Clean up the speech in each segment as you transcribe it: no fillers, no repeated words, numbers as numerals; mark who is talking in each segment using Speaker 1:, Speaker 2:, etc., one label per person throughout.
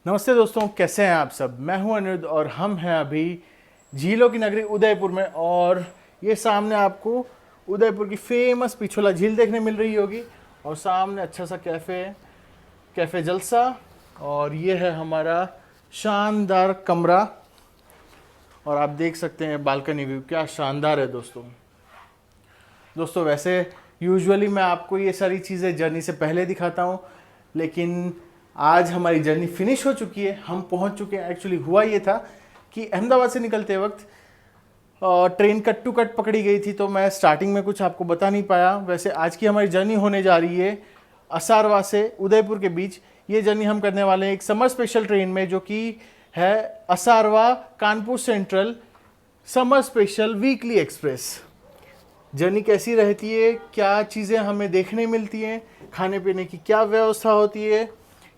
Speaker 1: नमस्ते दोस्तों, कैसे हैं आप सब। मैं हूं अनिरुद्ध और हम हैं अभी झीलों की नगरी उदयपुर में। और ये सामने आपको उदयपुर की फेमस पिछोला झील देखने मिल रही होगी और सामने अच्छा सा कैफ़े जलसा। और ये है हमारा शानदार कमरा और आप देख सकते हैं बालकनी व्यू क्या शानदार है दोस्तों। वैसे यूजुअली मैं आपको ये सारी चीज़ें जर्नी से पहले दिखाता हूँ, लेकिन आज हमारी जर्नी फिनिश हो चुकी है, हम पहुँच चुके हैं। एक्चुअली हुआ ये था कि अहमदाबाद से निकलते वक्त ट्रेन कट टू कट पकड़ी गई थी, तो मैं स्टार्टिंग में कुछ आपको बता नहीं पाया। वैसे आज की हमारी जर्नी होने जा रही है असारवा से उदयपुर के बीच। ये जर्नी हम करने वाले हैं एक समर स्पेशल ट्रेन में, जो कि है Asarwa Kanpur central summer special weekly express. Journey कैसी रहती है, क्या चीज़ें हमें देखने मिलती हैं, खाने पीने की क्या व्यवस्था होती है,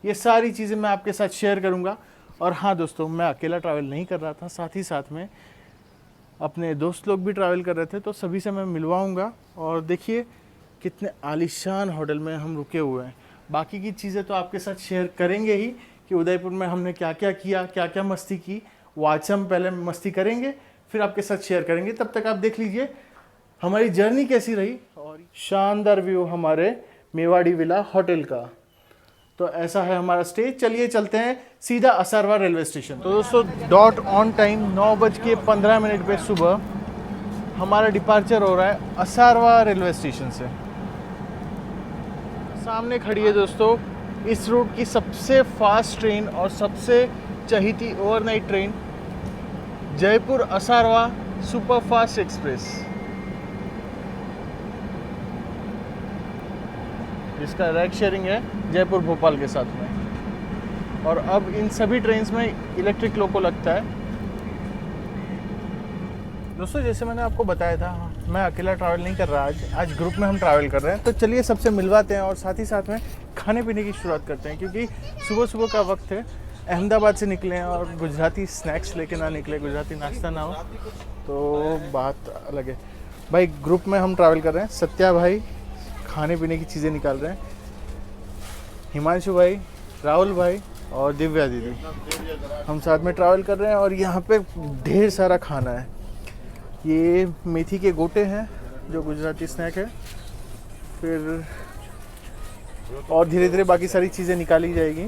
Speaker 1: ये सारी चीज़ें मैं आपके साथ शेयर करूंगा। और हाँ दोस्तों, मैं अकेला ट्रैवल नहीं कर रहा था, साथ ही साथ में अपने दोस्त लोग भी ट्रैवल कर रहे थे, तो सभी से मैं मिलवाऊंगा। और देखिए कितने आलीशान होटल में हम रुके हुए हैं। बाकी की चीज़ें तो आपके साथ शेयर करेंगे ही कि उदयपुर में हमने क्या क्या किया, क्या क्या मस्ती की। वो आज से हम पहले मस्ती करेंगे, फिर आपके साथ शेयर करेंगे। तब तक आप देख लीजिए हमारी जर्नी कैसी रही। और शानदार व्यू हमारे मेवाड़ी विला होटल का। तो ऐसा है हमारा स्टे। चलिए चलते हैं सीधा असारवा रेलवे स्टेशन। तो दोस्तों डॉट ऑन टाइम 9:15 पे सुबह हमारा डिपार्चर हो रहा है असारवा रेलवे स्टेशन से। सामने खड़ी है दोस्तों इस रूट की सबसे फास्ट ट्रेन और सबसे चहीती overnight train, Jaipur Asarva super fast express, जिसका रैक शेयरिंग है जयपुर भोपाल के साथ में। और अब इन सभी ट्रेन्स में इलेक्ट्रिक लोको लगता है। दोस्तों जैसे मैंने आपको बताया था, मैं अकेला ट्रैवल नहीं कर रहा, आज ग्रुप में हम ट्रैवल कर रहे हैं। तो चलिए सबसे मिलवाते हैं और साथ ही साथ में खाने पीने की शुरुआत करते हैं, क्योंकि सुबह सुबह का वक्त है। अहमदाबाद से निकले हैं और गुजराती स्नैक्स लेके ना निकले, गुजराती नाश्ता ना हो तो बात अलग है। भाई ग्रुप में हम ट्रैवल कर रहे हैं। सत्या भाई खाने पीने की चीज़ें निकाल रहे हैं, हिमांशु भाई, राहुल भाई और दिव्या दीदी, हम साथ में ट्रैवल कर रहे हैं। और यहाँ पे ढेर सारा खाना है। ये मेथी के गोटे हैं जो गुजराती स्नैक है। फिर और धीरे धीरे बाकी सारी चीज़ें निकाली जाएगी।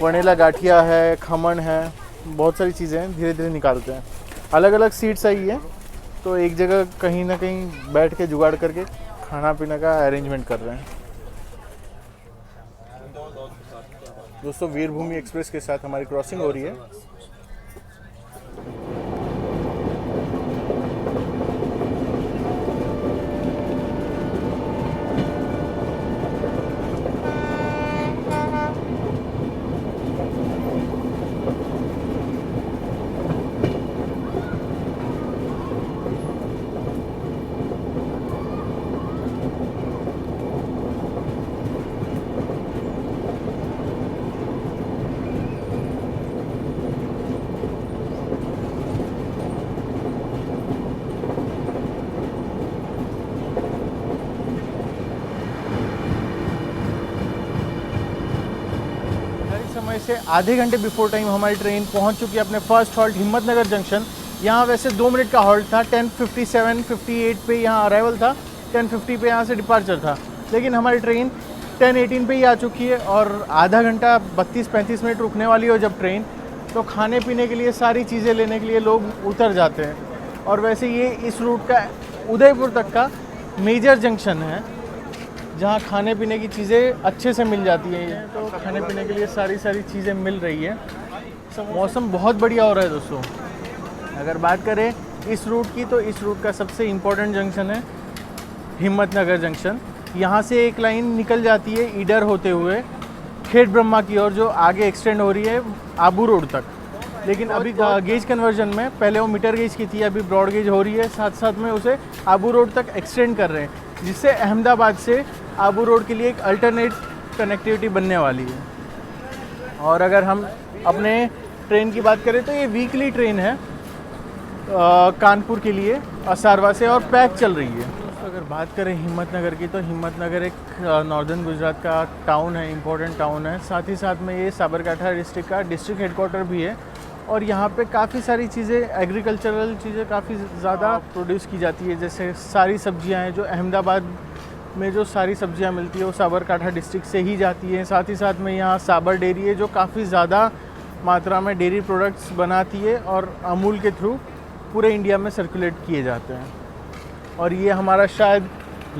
Speaker 1: वनेला गाठिया है, खमन है, बहुत सारी चीज़ें हैं, धीरे धीरे निकालते हैं। अलग अलग सीट्स आई है, तो एक जगह कहीं ना कहीं बैठ के जुगाड़ करके खाना पीने का अरेंजमेंट कर रहे हैं। दोस्तों वीरभूमि एक्सप्रेस के साथ हमारी क्रॉसिंग हो रही है। समय से आधे घंटे बिफोर टाइम हमारी ट्रेन पहुंच चुकी है अपने फर्स्ट हॉल्ट हिम्मतनगर जंक्शन। यहाँ वैसे 2 मिनट का हॉल्ट था, 10:57-58 पे यहाँ अराइवल था, 10:50 पे यहाँ से डिपार्चर था। लेकिन हमारी ट्रेन 10:18 पे ही आ चुकी है और आधा घंटा 32-35 मिनट रुकने वाली हो जब ट्रेन, तो खाने पीने के लिए सारी चीज़ें लेने के लिए लोग उतर जाते हैं। और वैसे ये इस रूट का उदयपुर तक का मेजर जंक्शन है, जहाँ खाने पीने की चीज़ें अच्छे से मिल जाती हैं। तो खाने पीने के लिए सारी चीज़ें मिल रही है। मौसम बहुत बढ़िया हो रहा है दोस्तों। अगर बात करें इस रूट की, तो इस रूट का सबसे इम्पोर्टेंट जंक्शन है हिम्मतनगर जंक्शन। यहाँ से एक लाइन निकल जाती है ईडर होते हुए खेड़ ब्रह्मा की ओर, जो आगे एक्सटेंड हो रही है आबू रोड तक। लेकिन अभी गेज कन्वर्जन में पहले वो मीटर गेज की थी, अभी ब्रॉड गेज हो रही है, साथ साथ में उसे आबू रोड तक एक्सटेंड कर रहे हैं, जिससे अहमदाबाद से आबू रोड के लिए एक अल्टरनेट कनेक्टिविटी बनने वाली है। और अगर हम अपने ट्रेन की बात करें तो ये वीकली ट्रेन है कानपुर के लिए असारवा से, और पैक चल रही है। अगर बात करें हिम्मतनगर की, तो हिम्मतनगर एक नॉर्दर्न गुजरात का टाउन है, इम्पोर्टेंट टाउन है। साथ ही साथ में ये साबरकांठा डिस्ट्रिक्ट का डिस्ट्रिक्ट हेडक्वार्टर भी है। और यहाँ पे काफ़ी सारी चीज़ें, एग्रीकल्चरल चीज़ें काफ़ी ज़्यादा प्रोड्यूस की जाती है। जैसे सारी सब्जियाँ हैं, जो अहमदाबाद में जो सारी सब्जियाँ मिलती है वो साबरकांठा डिस्ट्रिक्ट से ही जाती हैं। साथ ही साथ में यहाँ साबर डेयरी है, जो काफ़ी ज़्यादा मात्रा में डेयरी प्रोडक्ट्स बनाती है और अमूल के थ्रू पूरे इंडिया में सर्कुलेट किए जाते हैं। और ये हमारा शायद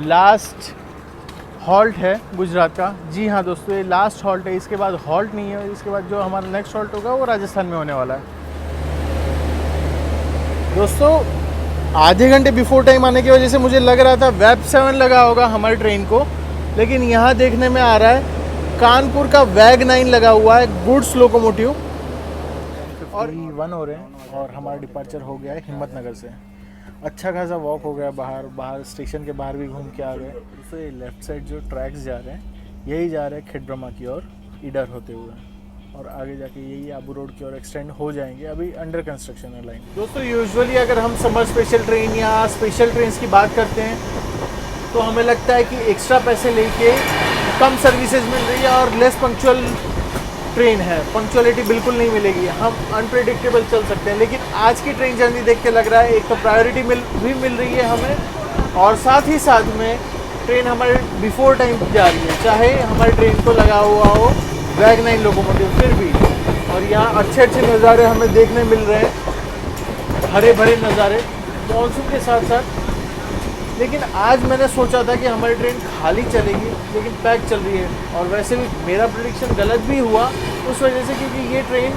Speaker 1: लास्ट हॉल्ट है गुजरात का। जी हाँ दोस्तों, ये लास्ट हॉल्ट है, इसके बाद हॉल्ट नहीं है। इसके बाद जो हमारा नेक्स्ट हॉल्ट होगा वो राजस्थान में होने वाला है। दोस्तों आधे घंटे बिफोर टाइम आने की वजह से मुझे लग रहा था वेब 7 लगा होगा हमारी ट्रेन को, लेकिन यहाँ देखने में आ रहा है कानपुर का वैग 9 लगा हुआ है, गुड्स लोकोमोटिव। और 1 हो रहे हैं और हमारा डिपार्चर हो गया है हिम्मतनगर से। अच्छा खासा वॉक हो गया, बाहर स्टेशन के बाहर भी घूम के आ गए। तो ये लेफ्ट साइड जो ट्रैक्स जा रहे हैं यही जा रहे हैं खेड़ब्रह्मा की ओर इडर होते हुए, और आगे जाके यही आबू रोड की ओर एक्सटेंड हो जाएंगे। अभी अंडर कंस्ट्रक्शन है लाइन। दोस्तों यूजुअली अगर हम समर स्पेशल ट्रेन या स्पेशल ट्रेन की बात करते हैं तो हमें लगता है कि एक्स्ट्रा पैसे लेके कम सर्विसेज मिल रही है और लेस पंक्चुअल ट्रेन है, पंक्चुअलिटी बिल्कुल नहीं मिलेगी, हम अनप्रेडिक्टेबल चल सकते हैं। लेकिन आज की ट्रेन जर्नी देख के लग रहा है एक तो प्रायोरिटी मिल रही है हमें, और साथ ही साथ में ट्रेन हमारे बिफोर टाइम जा रही है, चाहे हमारी ट्रेन को लगा हुआ हो वैग 9 लोकोमोटिव फिर भी। और यहाँ अच्छे अच्छे नज़ारे हमें देखने मिल रहे हैं, हरे भरे नज़ारे मॉनसून के साथ साथ। लेकिन आज मैंने सोचा था कि हमारी ट्रेन खाली चलेगी, लेकिन पैक चल रही है। और वैसे भी मेरा प्रेडिक्शन गलत भी हुआ उस वजह से, क्योंकि ये ट्रेन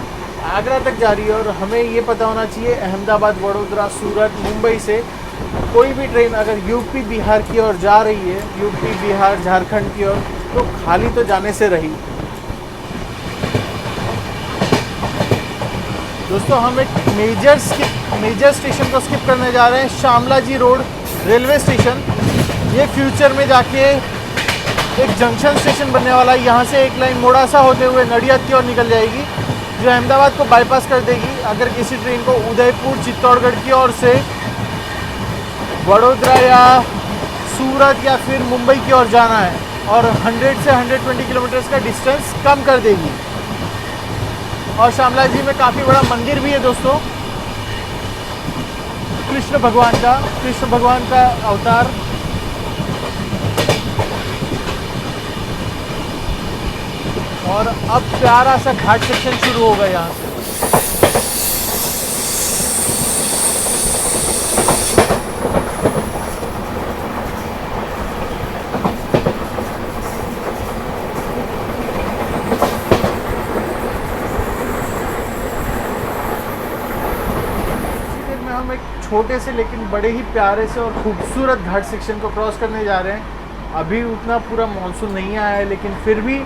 Speaker 1: आगरा तक जा रही है और हमें ये पता होना चाहिए अहमदाबाद, वडोदरा, सूरत, मुंबई से कोई भी ट्रेन अगर यूपी बिहार की ओर जा रही है, यूपी बिहार झारखंड की ओर, तो खाली तो जाने से रही। दोस्तों हम एक मेजर स्टेशन को स्किप करने जा रहे हैं, शामला जी रोड रेलवे स्टेशन। ये फ्यूचर में जाके एक जंक्शन स्टेशन बनने वाला है। यहाँ से एक लाइन मोड़ासा होते हुए नडियाद की ओर निकल जाएगी, जो अहमदाबाद को बाईपास कर देगी। अगर किसी ट्रेन को उदयपुर, चित्तौड़गढ़ की ओर से वडोदरा या सूरत या फिर मुंबई की ओर जाना है, और 100 से 120 किलोमीटर का डिस्टेंस कम कर देगी। और शामला जी में काफ़ी बड़ा मंदिर भी है दोस्तों, कृष्ण भगवान का अवतार। और अब प्यारा सा घाट सेक्शन शुरू होगा यहाँ से। हम एक छोटे से लेकिन बड़े ही प्यारे से और खूबसूरत घाट सेक्शन को क्रॉस करने जा रहे हैं। अभी उतना पूरा मानसून नहीं आया है, लेकिन फिर भी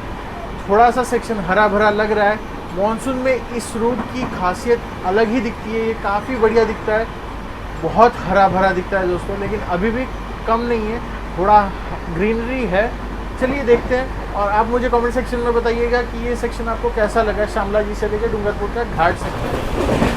Speaker 1: थोड़ा सा सेक्शन हरा भरा लग रहा है। मानसून में इस रूट की खासियत अलग ही दिखती है, ये काफ़ी बढ़िया दिखता है, बहुत हरा भरा दिखता है दोस्तों। लेकिन अभी भी कम नहीं है, थोड़ा ग्रीनरी है। चलिए देखते हैं, और आप मुझे कमेंट सेक्शन में बताइएगा कि ये सेक्शन आपको कैसा लगा, शामला जी से लेकर डूंगरपुर का घाट सेक्शन।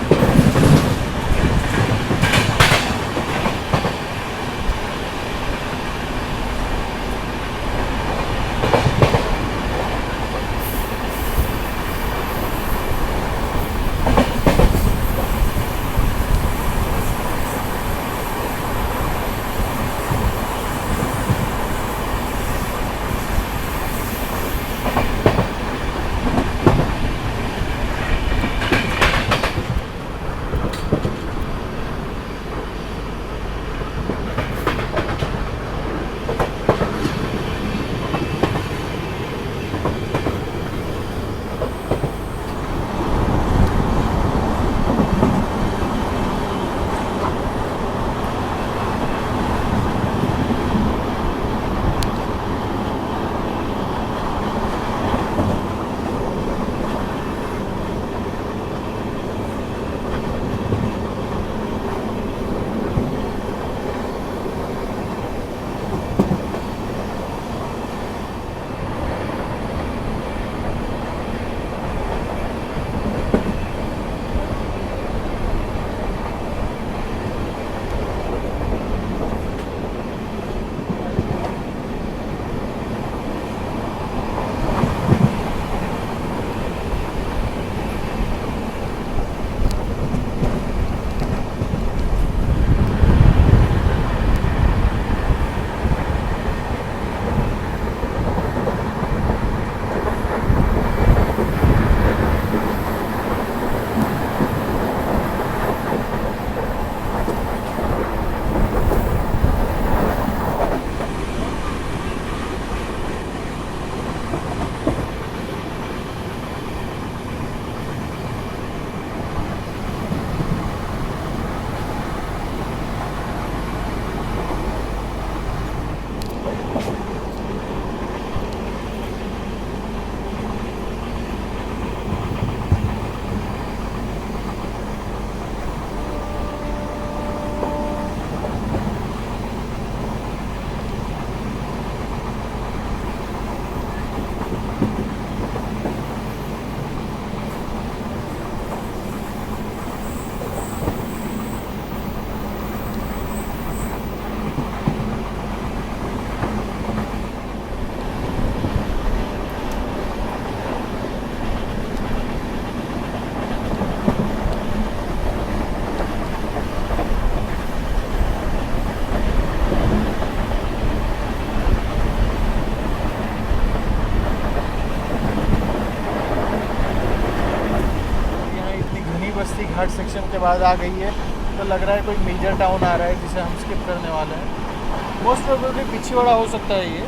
Speaker 1: घाट सेक्शन के बाद आ गई है, तो लग रहा है कोई मेजर टाउन आ रहा है जिसे हम स्किप करने वाले हैं। मोस्ट प्रोबेबली पिछीवाड़ा हो सकता है ये।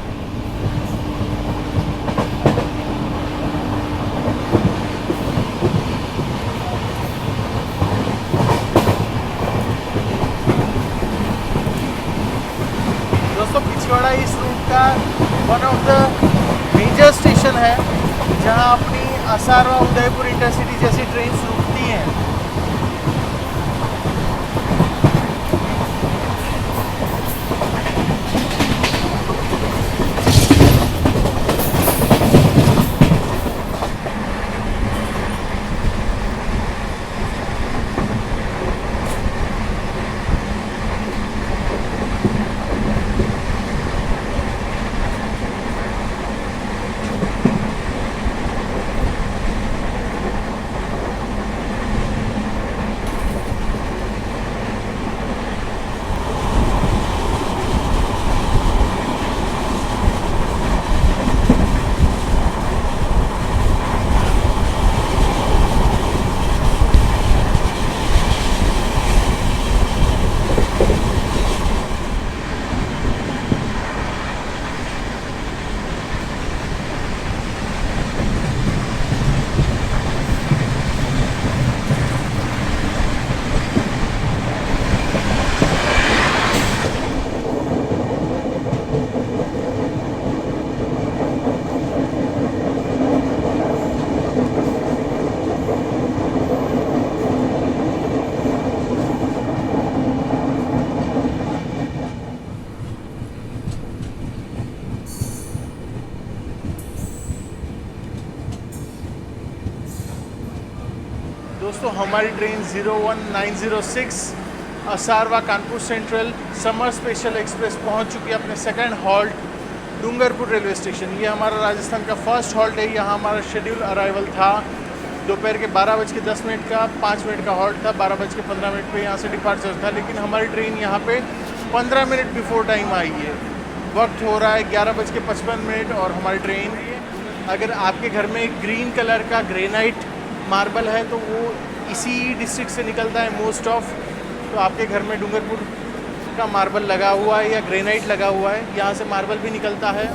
Speaker 1: दोस्तों पिछवाड़ा इस रूट का one of the major station है जहां अपनी असारवा उदयपुर इंटरसिटी जैसी ट्रेन रुकती हैं। दोस्तों हमारी train 01906 Asarwa Kanpur central summer special express पहुंच चुकी है अपने second halt Dungarpur railway station. ये हमारा राजस्थान का फर्स्ट हॉल्ट है। यहाँ हमारा शेड्यूल अराइवल था दोपहर के 12:10 का, 5 मिनट का हॉल्ट था, 12:15 पे यहाँ से डिपार्चर था, लेकिन हमारी ट्रेन यहाँ पे 15 मिनट बिफोर टाइम आई है। वक्त हो रहा है 11:55 और हमारी ट्रेन, अगर आपके घर में ग्रीन कलर का ग्रेनाइट मार्बल है तो वो इसी डिस्ट्रिक्ट से निकलता है मोस्ट ऑफ। तो आपके घर में डूंगरपुर का मार्बल लगा हुआ है या ग्रेनाइट लगा हुआ है, यहाँ से मार्बल भी निकलता है।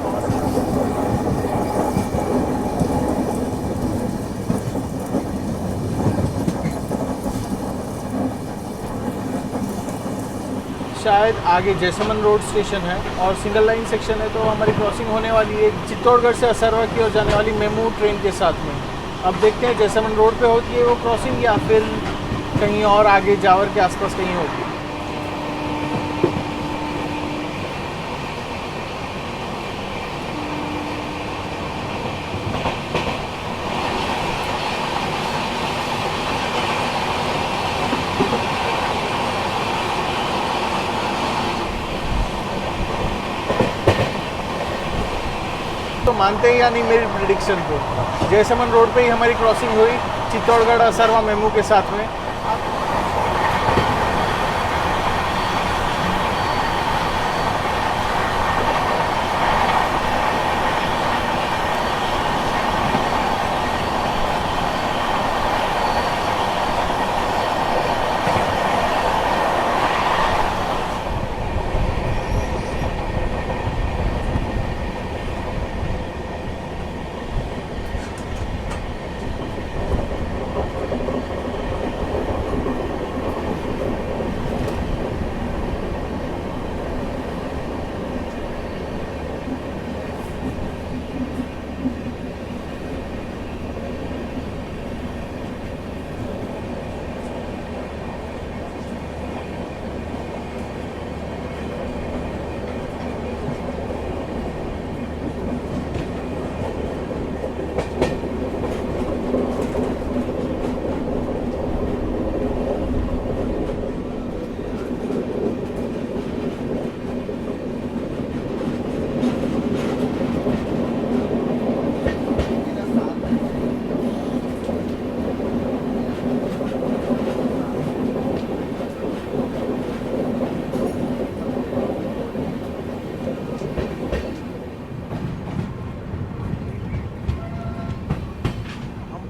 Speaker 1: शायद आगे जैसमन रोड स्टेशन है और सिंगल लाइन सेक्शन है, तो हमारी क्रॉसिंग होने वाली है चित्तौड़गढ़ से असारवा की ओर जाने वाली मेमू ट्रेन के साथ में। अब देखते हैं जैसमन रोड पे होती है वो क्रॉसिंग या फिर कहीं और आगे जावर के आसपास कहीं होगी। तो मानते हैं या नहीं मेरी प्रेडिक्शन को, जैसमन रोड पे ही हमारी क्रॉसिंग हुई चित्तौड़गढ़ असारवा मेमू के साथ में।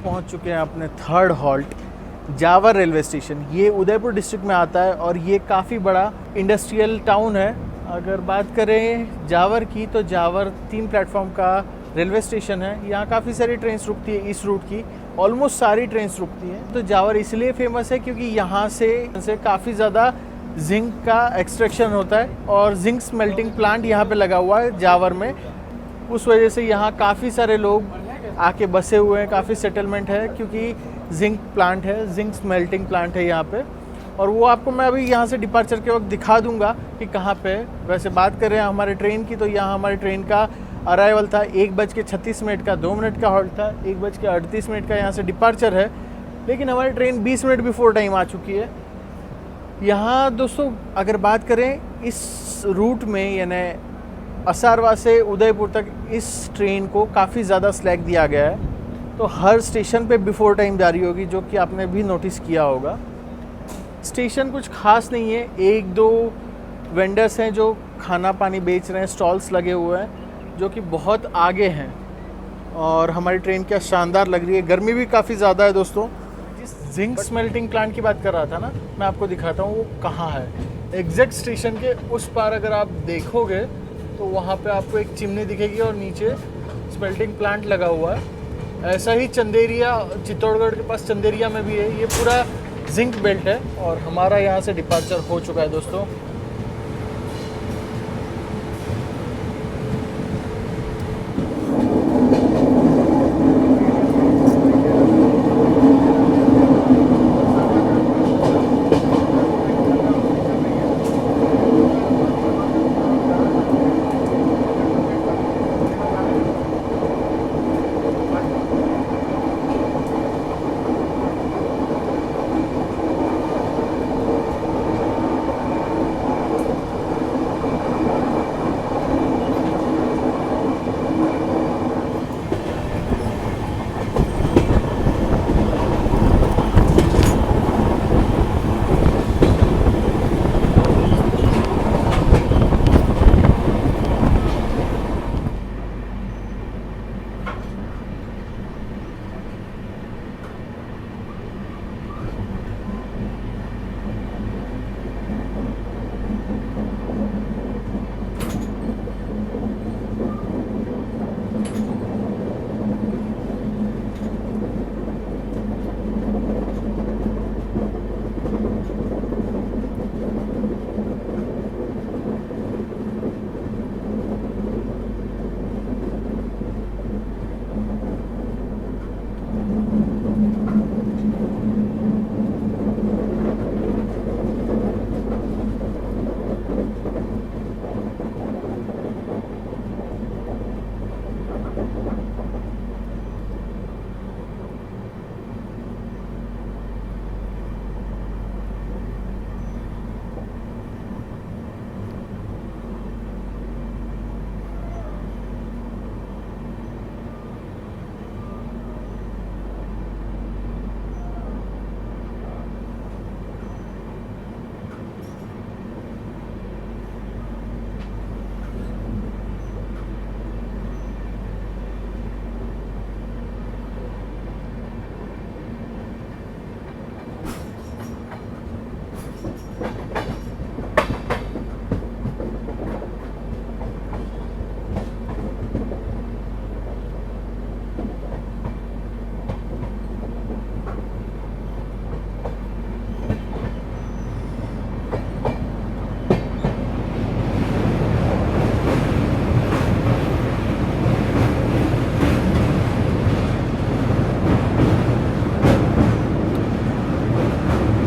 Speaker 1: पहुंच चुके हैं अपने third halt Jawar railway station, ये उदयपुर डिस्ट्रिक्ट में आता है और ये काफ़ी बड़ा इंडस्ट्रियल टाउन है। अगर बात करें जावर की, तो जावर 3 प्लेटफॉर्म का रेलवे स्टेशन है। यहाँ काफ़ी सारी ट्रेन रुकती है इस रूट की, ऑलमोस्ट सारी ट्रेन रुकती हैं। तो जावर इसलिए फेमस है क्योंकि यहाँ से काफ़ी ज़्यादा जिंक का एक्सट्रैक्शन होता है और जिंक स्मेल्टिंग प्लांट यहाँ पे लगा हुआ है जावर में। उस वजह से यहाँ काफ़ी सारे लोग आके बसे हुए हैं, काफ़ी सेटलमेंट है क्योंकि जिंक प्लांट है, जिंक स्मेल्टिंग प्लांट है यहाँ पे। और वो आपको मैं अभी यहाँ से डिपार्चर के वक्त दिखा दूंगा कि कहाँ पे है। वैसे बात करें हमारे ट्रेन की, तो यहाँ हमारे ट्रेन का अराइवल था 1:36 का, 2 मिनट का हॉल्ट था, 1:38 का यहाँ से डिपार्चर है। लेकिन हमारी ट्रेन 20 मिनट बिफोर टाइम आ चुकी है। यहाँ दोस्तों अगर बात करें इस रूट में, यानी असारवा से उदयपुर तक इस ट्रेन को काफ़ी ज़्यादा स्लैक दिया गया है। तो हर स्टेशन पे बिफोर टाइम जा रही होगी, जो कि आपने भी नोटिस किया होगा। स्टेशन कुछ खास नहीं है, 1-2 वेंडर्स हैं जो खाना पानी बेच रहे हैं, स्टॉल्स लगे हुए हैं जो कि बहुत आगे हैं। और हमारी ट्रेन क्या शानदार लग रही है। गर्मी भी काफ़ी ज़्यादा है दोस्तों। जिस जिंक स्मेल्टिंग प्लांट की बात कर रहा था ना, मैं आपको दिखाता हूँ वो कहाँ है। एग्जैक्ट स्टेशन के उस पार अगर आप देखोगे तो वहाँ पे आपको एक चिमनी दिखेगी और नीचे स्मेल्टिंग प्लांट लगा हुआ है। ऐसा ही चंदेरिया, चित्तौड़गढ़ के पास चंदेरिया में भी है। ये पूरा जिंक बेल्ट है और हमारा यहाँ से डिपार्चर हो चुका है दोस्तों।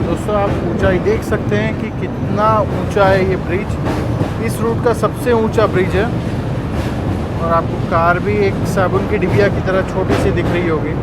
Speaker 1: दोस्तों आप ऊंचाई देख सकते हैं कि कितना ऊंचा है ये ब्रिज। इस रूट का सबसे ऊंचा ब्रिज है और आपको कार भी एक साबुन की डिबिया की तरह छोटी सी दिख रही होगी।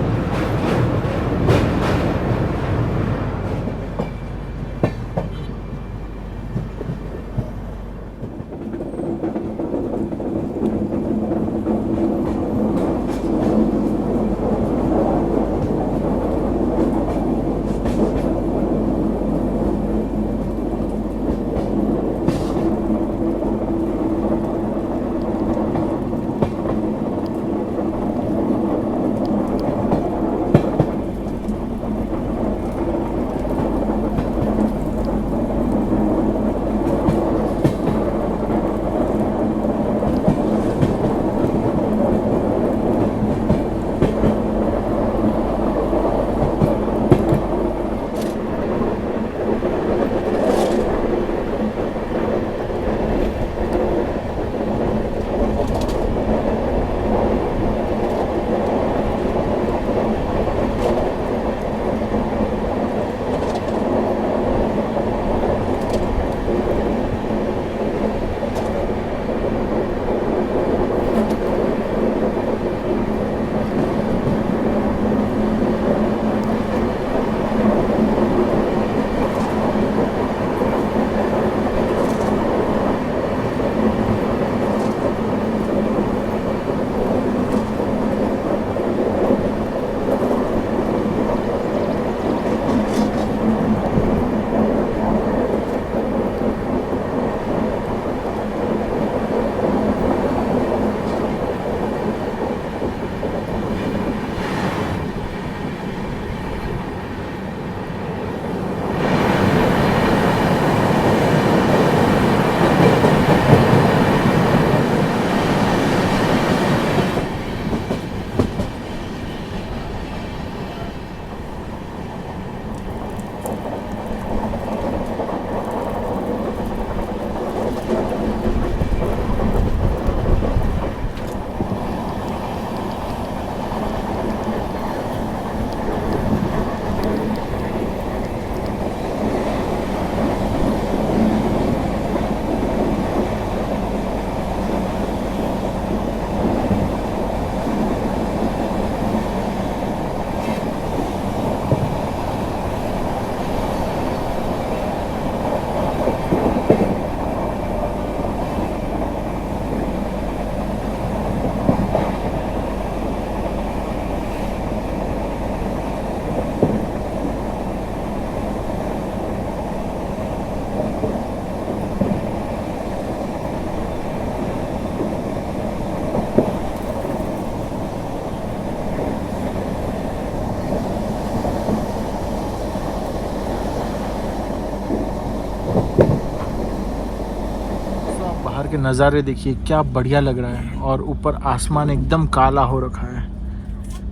Speaker 1: के नज़ारे देखिए, क्या बढ़िया लग रहा है। और ऊपर आसमान एकदम काला हो रखा है,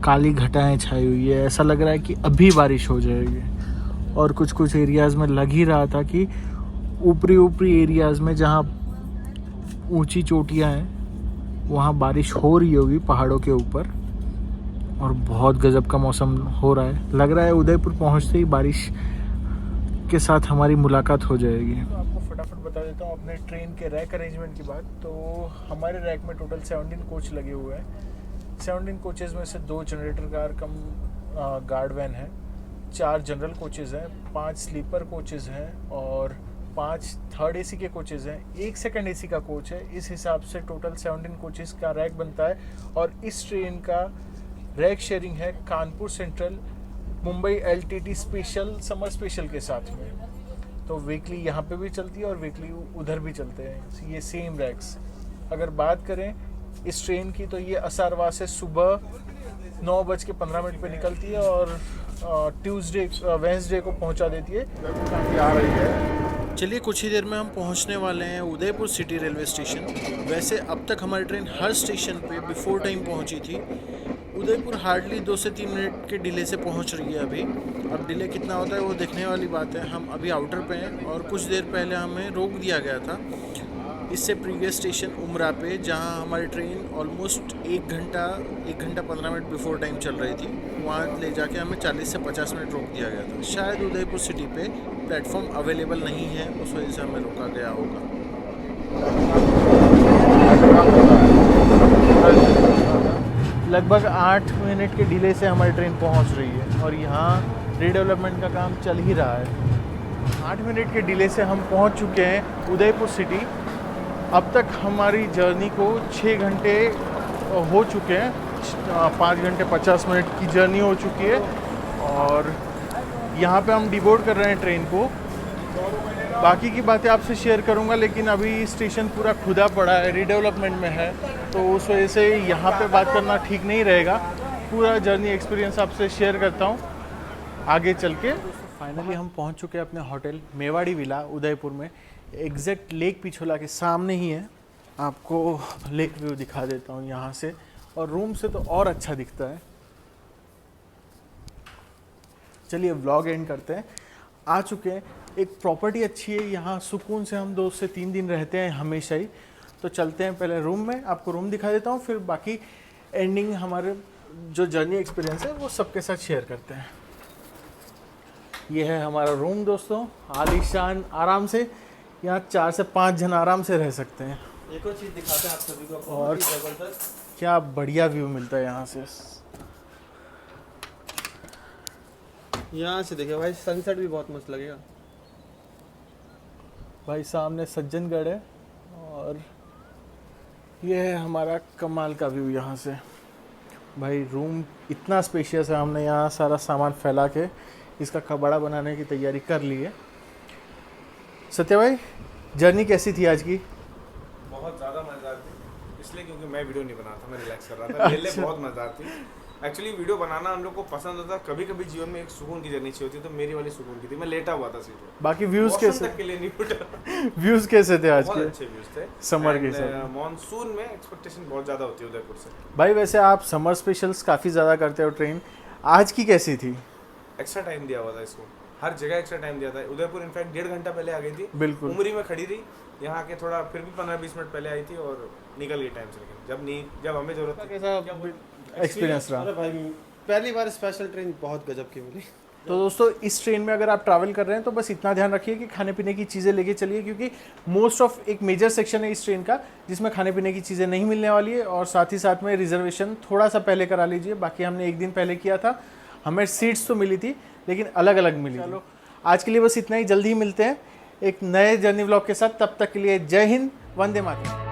Speaker 1: काली घटाएं छाई हुई है, ऐसा लग रहा है कि अभी बारिश हो जाएगी। और कुछ कुछ एरियाज़ में लग ही रहा था कि ऊपरी एरियाज़ में जहाँ ऊंची चोटियाँ हैं वहाँ बारिश हो रही होगी पहाड़ों के ऊपर। और बहुत गजब का मौसम हो रहा है, लग रहा है उदयपुर पहुँचते ही बारिश के साथ हमारी मुलाकात हो जाएगी। तो आपको फटाफट बता देता हूँ अपने ट्रेन के रैक अरेंजमेंट की बात। तो हमारे रैक में टोटल 17 कोच लगे हुए हैं। 17 कोचेज़ में से 2 जनरेटर कार कम गार्ड वैन है, 4 जनरल कोचेज़ हैं, 5 स्लीपर कोचेज़ हैं और 5 थर्ड एसी के कोचेज़ हैं, 1 सेकंड एसी का कोच है। इस हिसाब से टोटल 17 कोचेज़ का रैक बनता है। और इस ट्रेन का रैक शेयरिंग है Kanpur central Mumbai LTT special summer special के साथ में। तो वीकली यहाँ पे भी चलती है और वीकली उधर भी चलते हैं ये सेम रैक्स। अगर बात करें इस ट्रेन की तो ये असारवा से सुबह 9:15 पे निकलती है और वेंसडे को पहुँचा देती है। काफ़ी आ रही है। चलिए कुछ ही देर में हम पहुंचने वाले हैं उदयपुर सिटी रेलवे स्टेशन। वैसे अब तक हमारी ट्रेन हर स्टेशन पे बिफोर टाइम पहुंची थी। उदयपुर हार्डली 2 से 3 मिनट के डिले से पहुंच रही है अभी। अब डिले कितना होता है वो देखने वाली बात है। हम अभी आउटर पे हैं और कुछ देर पहले हमें रोक दिया गया था इससे प्रीवियस स्टेशन उमरा पे, जहां हमारी ट्रेन ऑलमोस्ट 1 घंटा 15 मिनट बिफोर टाइम चल रही थी। वहाँ ले जाके हमें 40 से 50 मिनट रोक दिया गया था। शायद उदयपुर सिटी पे प्लेटफॉर्म अवेलेबल नहीं है, उस वजह से हमें रोका गया होगा। लगभग 8 मिनट के डिले से हमारी ट्रेन पहुंच रही है और यहाँ रीडेवलपमेंट का काम चल ही रहा है। 8 मिनट के डिले से हम पहुंच चुके हैं उदयपुर सिटी। अब तक हमारी जर्नी को 6 घंटे हो चुके हैं, 5 घंटे 50 मिनट की जर्नी हो चुकी है। और यहाँ पे हम डिबोर्ड कर रहे हैं ट्रेन को। बाकी की बातें आपसे शेयर करूँगा, लेकिन अभी स्टेशन पूरा खुदा पड़ा है, रीडेवलपमेंट में है, तो उस वजह से यहाँ पे बात करना ठीक नहीं रहेगा। पूरा जर्नी एक्सपीरियंस आपसे शेयर करता हूँ आगे चल के। फाइनली हम पहुँच चुके हैं अपने होटल मेवाड़ी विला उदयपुर में। एग्जैक्ट लेक पिछोला के सामने ही है। आपको लेक व्यू दिखा देता हूँ यहाँ से, और रूम से तो और अच्छा दिखता है। चलिए व्लॉग एंड करते हैं। आ चुके हैं, एक प्रॉपर्टी अच्छी है यहाँ, सुकून से हम 2 से 3 दिन रहते हैं हमेशा ही। तो चलते हैं पहले रूम में, आपको रूम दिखा देता हूँ, फिर बाकी एंडिंग हमारे जो जर्नी एक्सपीरियंस है वो सबके साथ शेयर करते हैं। ये है हमारा रूम दोस्तों, आलीशान, आराम से यहाँ 4 से 5 जन आराम से रह सकते हैं।
Speaker 2: एक और चीज़ दिखाते हैं आप सभी को,
Speaker 1: और क्या बढ़िया व्यू मिलता है यहाँ से।
Speaker 2: यहाँ से देखिए भाई, सनसेट भी बहुत मस्त लगेगा
Speaker 1: भाई। सामने सज्जनगढ़ है और ये है हमारा कमाल का व्यू यहाँ से। भाई रूम इतना स्पेशियस है, हमने यहाँ सारा सामान फैला के इसका कबाड़ा बनाने की तैयारी कर ली है। सत्य भाई, जर्नी कैसी थी आज की?
Speaker 3: बहुत ज़्यादा मज़ेदार थी, इसलिए क्योंकि मैं वीडियो नहीं बना था, मैं रिलैक्स कर रहा था। मेरे लिए बहुत मज़ेदार थी। एक्चुअली वीडियो बनाना हम लोग को पसंद होता है। कभी कभी जीवन में एक सुकून की जर्नी चाहिए होती है, तो मेरी वाली सुकून की थी। मैं लेटा हुआ था सीट पे।
Speaker 1: बाकी व्यूज कैसे?
Speaker 3: तक के लिए नहीं उठा।
Speaker 1: व्यूज कैसे थे आज के?
Speaker 3: बहुत अच्छे व्यूज थे
Speaker 1: समर के साथ।
Speaker 3: मॉनसून में एक्सपेक्टेशन बहुत ज़्यादा होती है उदयपुर से।
Speaker 1: भाई वैसे आप समर स्पेशल्स काफ़ी ज़्यादा करते हो ट्रेन, आज की कैसी थी?
Speaker 3: एक्स्ट्रा टाइम दिया हुआ था इसको, हर जगह एक्स्ट्रा टाइम दिया था। उदयपुर इनफैक्ट 1.5 घंटा पहले आ गई थी।
Speaker 1: बिल्कुल।
Speaker 3: उमरी में खड़ी रही, यहाँ के थोड़ा फिर भी 15-20 मिनट पहले आई थी और निकल गई टाइम से। लेकिन जब हमें जरूरत थी।
Speaker 1: कैसा एक्सपीरियंस रहा?
Speaker 2: अरे भाई पहली बार स्पेशल ट्रेन बहुत गजब की मिली।
Speaker 1: तो दोस्तों इस ट्रेन में अगर आप ट्रैवल कर रहे हैं तो बस इतना ध्यान रखिए कि खाने पीने की चीज़ें लेके चलिए, क्योंकि मोस्ट ऑफ एक मेजर सेक्शन है इस ट्रेन का जिसमें खाने पीने की चीज़ें नहीं मिलने वाली है। और साथ ही साथ में रिजर्वेशन थोड़ा सा पहले करा लीजिए। बाकी हमने 1 दिन पहले किया था, हमें सीट्स तो मिली थी लेकिन अलग अलग मिली। चलो आज के लिए बस इतना ही, जल्दी ही मिलते हैं एक नए जर्नी व्लॉग के साथ। तब तक के लिए जय हिंद, वंदे मातरम।